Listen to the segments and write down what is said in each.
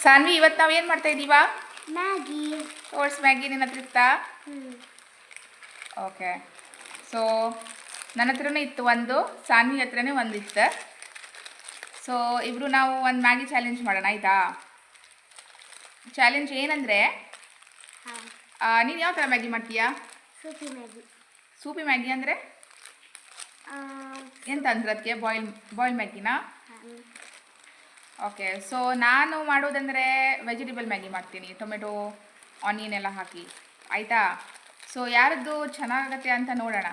ಸಾನ್ವಿ, ಇವತ್ತು ನಾವು ಏನು ಮಾಡ್ತಾ ಇದ್ದೀವಾ? ಮ್ಯಾಗಿ. ಓಟ್ಸ್ ಮ್ಯಾಗಿ ನಿನ್ನ ಹತ್ರ ಇತ್ತಾ? ಓಕೆ. ಸೊ ನನ್ನ ಹತ್ರನೂ ಇತ್ತು ಒಂದು, ಸಾನ್ವಿ ಹತ್ರನೇ ಒಂದಿತ್ತು. ಸೊ ಇಬ್ಬರು ನಾವು ಒಂದು ಮ್ಯಾಗಿ ಚಾಲೆಂಜ್ ಮಾಡೋಣ, ಆಯಿತಾ? ಚಾಲೆಂಜ್ ಏನಂದರೆ, ನೀನು ಯಾವ ಥರ ಮ್ಯಾಗಿ ಮಾಡ್ತೀಯಾ? ಸೂಪಿ ಮ್ಯಾಗಿ. ಸೂಪಿ ಮ್ಯಾಗಿ ಅಂದರೆ ಎಂತ ಅಂದ್ರೆ ಅದಕ್ಕೆ ಬಾಯ್ಲ್ ಮ್ಯಾಗಿನಾ? ಓಕೆ. ಸೊ ನಾನು ಮಾಡೋದಂದರೆ ವೆಜಿಟೇಬಲ್ ಮ್ಯಾಗಿ ಮಾಡ್ತೀನಿ, ಟೊಮೆಟೊ ಆನಿಯನ್ ಎಲ್ಲ ಹಾಕಿ, ಆಯಿತಾ? ಸೊ ಯಾರದ್ದು ಚೆನ್ನಾಗತ್ತೆ ಅಂತ ನೋಡೋಣ.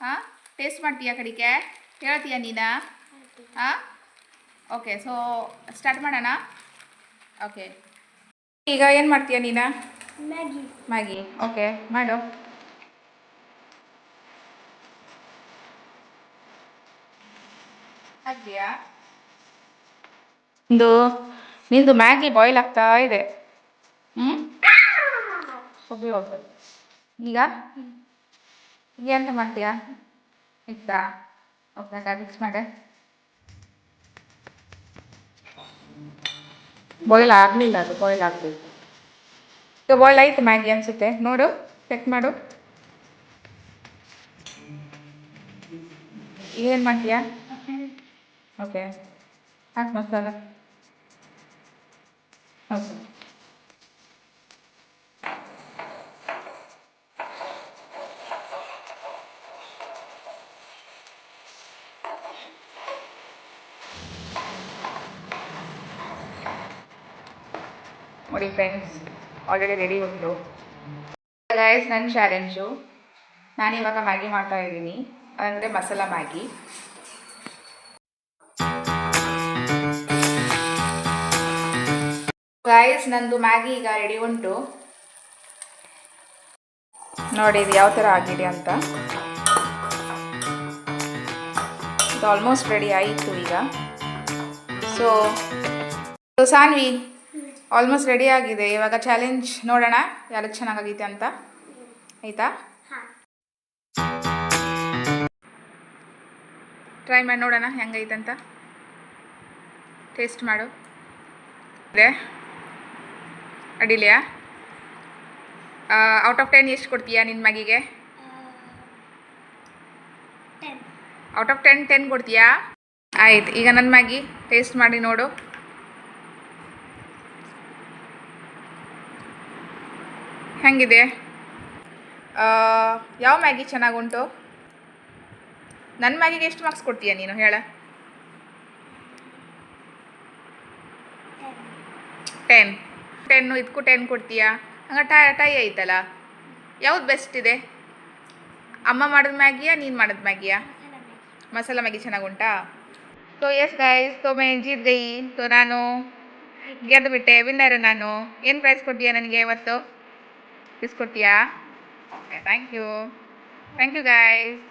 ಹಾಂ, ಟೇಸ್ಟ್ ಮಾಡ್ತೀಯಾ ಕಡಿಕೆ? ಹೇಳ್ತೀಯಾ ನೀನು? ಹಾಂ, ಓಕೆ. ಸೊ ಸ್ಟಾರ್ಟ್ ಮಾಡೋಣ. ಓಕೆ, ಈಗ ಏನು ಮಾಡ್ತೀಯಾ ನೀನು? ಮ್ಯಾಗಿ. ಓಕೆ, ಮಾಡು. ಹಾಕ್ತೀಯಾ? ನಿಂದು ಮ್ಯಾಗಿ ಬಾಯ್ಲ್ ಆಗ್ತಾ ಇದೆ. ಈಗ ಎಂತ ಮಾಡ್ತೀಯಾ? ಇತ್ತಾ? ಓಕೆ, ಮಿಕ್ಸ್ ಮಾಡೆ. ಬಾಯ್ಲ್ ಆಗಲಿಲ್ಲ, ಅದು ಬಾಯ್ಲ್ ಆಗಬೇಕು. ಈಗ ಬಾಯ್ಲ್ ಆಯ್ತು ಮ್ಯಾಗಿ ಅನಿಸುತ್ತೆ, ನೋಡು, ಚೆಕ್ ಮಾಡು. ಏನು ಮಾಡ್ತೀಯಾ? ಓಕೆ, ಹಾಕಿ ಮಸಾಲ. ಓಕೆ, ನೋಡಿ ಫ್ರೆಂಡ್ಸ್, ಆಲ್ರೆಡಿ ರೆಡಿ ಉಂಟು. ಗೈಸ್, ನನ್ನ ಚಾಲೆಂಜು, ನಾನಿವಾಗ ಮ್ಯಾಗಿ ಮಾಡ್ತಾ ಇದ್ದೀನಿ, ಅಂದರೆ ಮಸಾಲ ಮ್ಯಾಗಿ. ಗೈಸ್, ನಂದು ಮ್ಯಾಗಿ ಈಗ ರೆಡಿ ಉಂಟು. ನೋಡಿ ಇದು ಯಾವ ಥರ ಆಗಿದೆ ಅಂತ. ಇದು ಆಲ್ಮೋಸ್ಟ್ ರೆಡಿ ಆಯಿತು ಈಗ. ಸೊ ಸಾನ್ವಿ, ಆಲ್ಮೋಸ್ಟ್ ರೆಡಿ ಆಗಿದೆ. ಇವಾಗ ಚಾಲೆಂಜ್ ನೋಡೋಣ ಯಾರು ಚೆನ್ನಾಗಾಗೈತೆ ಅಂತ, ಆಯಿತಾ? ಟ್ರೈ ಮಾಡಿ ನೋಡೋಣ ಹೆಂಗೈತೆ ಅಂತ. ಟೇಸ್ಟ್ ಮಾಡು. ಇದೆ ಅಡಿಲಿಯಾ? ಔಟ್ ಆಫ್ 10 ಎಷ್ಟು ಕೊಡ್ತೀಯಾ ನಿನ್ನ ಮ್ಯಾಗಿಗೆ? ಔಟ್ ಆಫ್ 10 ಕೊಡ್ತೀಯಾ? ಆಯ್ತು, ಈಗ ನನ್ನ ಮ್ಯಾಗಿ ಟೇಸ್ಟ್ ಮಾಡಿ ನೋಡು. ಹೆಂಗಿದೆ? ಯಾವ ಮ್ಯಾಗಿ ಚೆನ್ನಾಗುಂಟು? ನನ್ನ ಮ್ಯಾಗಿಗೆ ಎಷ್ಟು ಮಾರ್ಕ್ಸ್ ಕೊಡ್ತೀಯಾ ನೀನು, ಹೇಳ? 10 ಇದಕ್ಕೂ 10 ಕೊಡ್ತೀಯಾ? ಹಂಗೆ ಟೈ ಐತಲ್ಲ. ಯಾವ್ದು ಬೆಸ್ಟ್ ಇದೆ? ಅಮ್ಮ ಮಾಡಿದ ಮ್ಯಾಗಿಯಾ ನೀನು ಮಾಡಿದ ಮ್ಯಾಗಿಯಾ? ಮಸಾಲ ಮ್ಯಾಗಿ ಚೆನ್ನಾಗುಂಟಾ? ಸೊ ಎಸ್ ಗೈಸ್, ಸೊ ಮೈ ಜೀತ್ ಗೈ. ಸೊ ನಾನು ಗೆದ್ದು ಬಿಟ್ಟೆ, ವಿನ್ನರು ನಾನು. ಏನು ಪ್ರೈಸ್ ಕೊಡ್ತೀಯಾ ನನಗೆ ಇವತ್ತು? ಕೊಡ್ತೀಯಾ? Okay, thank you guys.